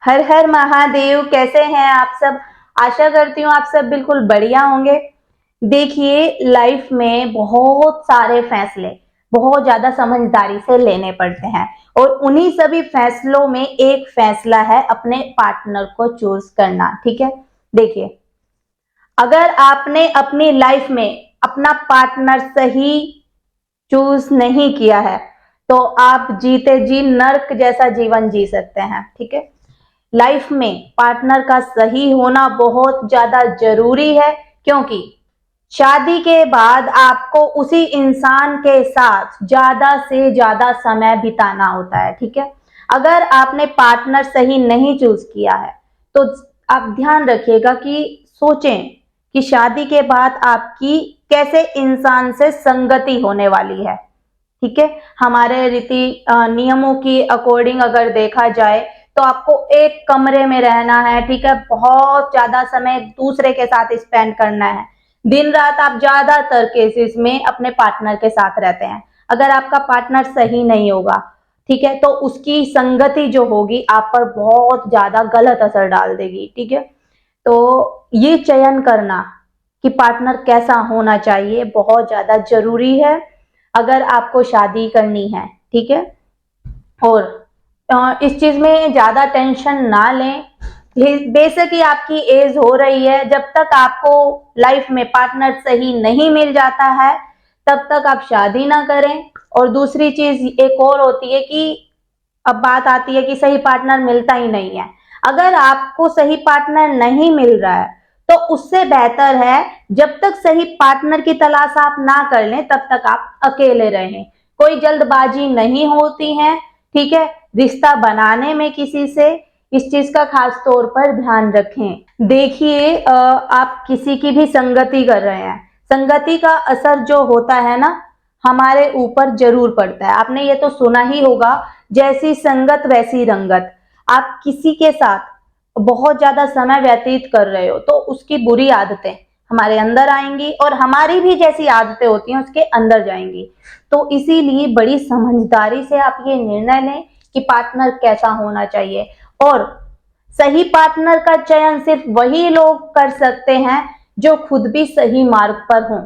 हर हर महादेव। कैसे हैं आप सब? आशा करती हूँ आप सब बिल्कुल बढ़िया होंगे। देखिए, लाइफ में बहुत सारे फैसले बहुत ज्यादा समझदारी से लेने पड़ते हैं और उन्हीं सभी फैसलों में एक फैसला है अपने पार्टनर को चूज करना। ठीक है, देखिए, अगर आपने अपनी लाइफ में अपना पार्टनर सही चूज नहीं किया है तो आप जीते जी नर्क जैसा जीवन जी सकते हैं। ठीक है, लाइफ में पार्टनर का सही होना बहुत ज्यादा जरूरी है, क्योंकि शादी के बाद आपको उसी इंसान के साथ ज्यादा से ज्यादा समय बिताना होता है। ठीक है, अगर आपने पार्टनर सही नहीं चूज किया है तो आप ध्यान रखिएगा कि सोचें कि शादी के बाद आपकी कैसे इंसान से संगति होने वाली है। ठीक है, हमारे रीति नियमों की अकॉर्डिंग अगर देखा जाए तो आपको एक कमरे में रहना है। ठीक है, बहुत ज्यादा समय दूसरे के साथ स्पेंड करना है। दिन रात आप ज्यादातर केसेस में अपने पार्टनर के साथ रहते हैं। अगर आपका पार्टनर सही नहीं होगा, ठीक है, तो उसकी संगति जो होगी आप पर बहुत ज्यादा गलत असर डाल देगी। ठीक है, तो ये चयन करना कि पार्टनर कैसा होना चाहिए बहुत ज्यादा जरूरी है अगर आपको शादी करनी है। ठीक है, और इस चीज में ज्यादा टेंशन ना लें। बेशक ही आपकी एज हो रही है, जब तक आपको लाइफ में पार्टनर सही नहीं मिल जाता है तब तक आप शादी ना करें। और दूसरी चीज एक और होती है कि अब बात आती है कि सही पार्टनर मिलता ही नहीं है। अगर आपको सही पार्टनर नहीं मिल रहा है तो उससे बेहतर है जब तक सही पार्टनर की तलाश आप ना कर लें तब तक आप अकेले रहें। कोई जल्दबाजी नहीं होती है। ठीक है, रिश्ता बनाने में किसी से, इस चीज का खास तौर पर ध्यान रखें। देखिए, आप किसी की भी संगति कर रहे हैं, संगति का असर जो होता है ना हमारे ऊपर जरूर पड़ता है। आपने ये तो सुना ही होगा, जैसी संगत वैसी रंगत। आप किसी के साथ बहुत ज्यादा समय व्यतीत कर रहे हो तो उसकी बुरी आदतें हमारे अंदर आएंगी और हमारी भी जैसी आदतें होती हैं उसके अंदर जाएंगी। तो इसीलिए बड़ी समझदारी से आप ये निर्णय लें कि पार्टनर कैसा होना चाहिए। और सही पार्टनर का चयन सिर्फ वही लोग कर सकते हैं जो खुद भी सही मार्ग पर हों।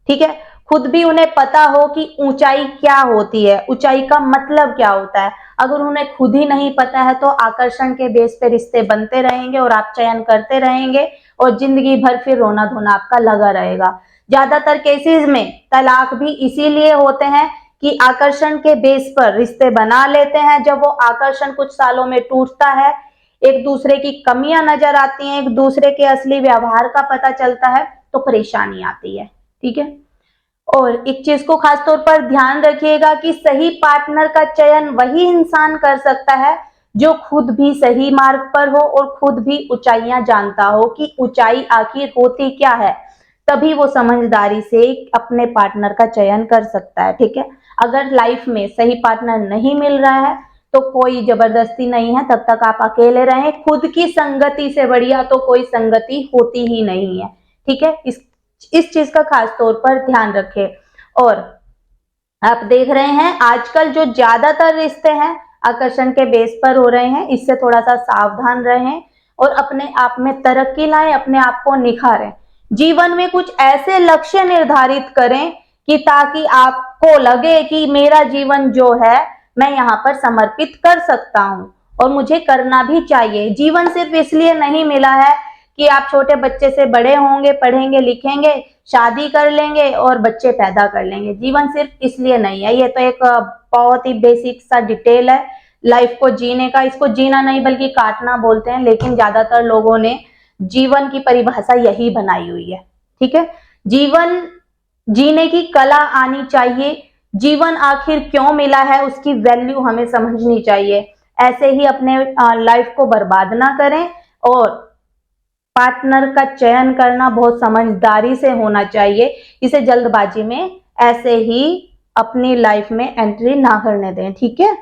ठीक है, खुद भी उन्हें पता हो कि ऊंचाई क्या होती है, ऊंचाई का मतलब क्या होता है। अगर उन्हें खुद ही नहीं पता है तो आकर्षण के बेस पे रिश्ते बनते रहेंगे और आप चयन करते रहेंगे और जिंदगी भर फिर रोना धोना आपका लगा रहेगा। ज्यादातर केसेस में तलाक भी इसीलिए होते हैं कि आकर्षण के बेस पर रिश्ते बना लेते हैं। जब वो आकर्षण कुछ सालों में टूटता है, एक दूसरे की कमियां नजर आती हैं, एक दूसरे के असली व्यवहार का पता चलता है तो परेशानी आती है। ठीक है, और एक चीज को खास तौर पर ध्यान रखिएगा कि सही पार्टनर का चयन वही इंसान कर सकता है जो खुद भी सही मार्ग पर हो और खुद भी ऊंचाइयां जानता हो कि ऊंचाई आखिर होती क्या है। तभी वो समझदारी से अपने पार्टनर का चयन कर सकता है। ठीक है, अगर लाइफ में सही पार्टनर नहीं मिल रहा है तो कोई जबरदस्ती नहीं है, तब तक आप अकेले रहें। खुद की संगति से बढ़िया तो कोई संगति होती ही नहीं है। ठीक है, इस चीज का खास तौर पर ध्यान रखें। और आप देख रहे हैं आजकल जो ज्यादातर रिश्ते हैं आकर्षण के बेस पर हो रहे हैं, इससे थोड़ा सा सावधान रहें और अपने आप में तरक्की लाएं, अपने आप को निखारें। जीवन में कुछ ऐसे लक्ष्य निर्धारित करें कि ताकि आपको लगे कि मेरा जीवन जो है मैं यहाँ पर समर्पित कर सकता हूँ और मुझे करना भी चाहिए। जीवन सिर्फ इसलिए नहीं मिला है कि आप छोटे बच्चे से बड़े होंगे, पढ़ेंगे लिखेंगे, शादी कर लेंगे और बच्चे पैदा कर लेंगे। जीवन सिर्फ इसलिए नहीं है, ये तो एक बहुत ही बेसिक सा डिटेल है लाइफ को जीने का। इसको जीना नहीं बल्कि काटना बोलते हैं, लेकिन ज्यादातर लोगों ने जीवन की परिभाषा यही बनाई हुई है। ठीक है, जीवन जीने की कला आनी चाहिए। जीवन आखिर क्यों मिला है उसकी वैल्यू हमें समझनी चाहिए। ऐसे ही अपने लाइफ को बर्बाद ना करें और पार्टनर का चयन करना बहुत समझदारी से होना चाहिए। इसे जल्दबाजी में ऐसे ही अपनी लाइफ में एंट्री ना करने दें। ठीक है।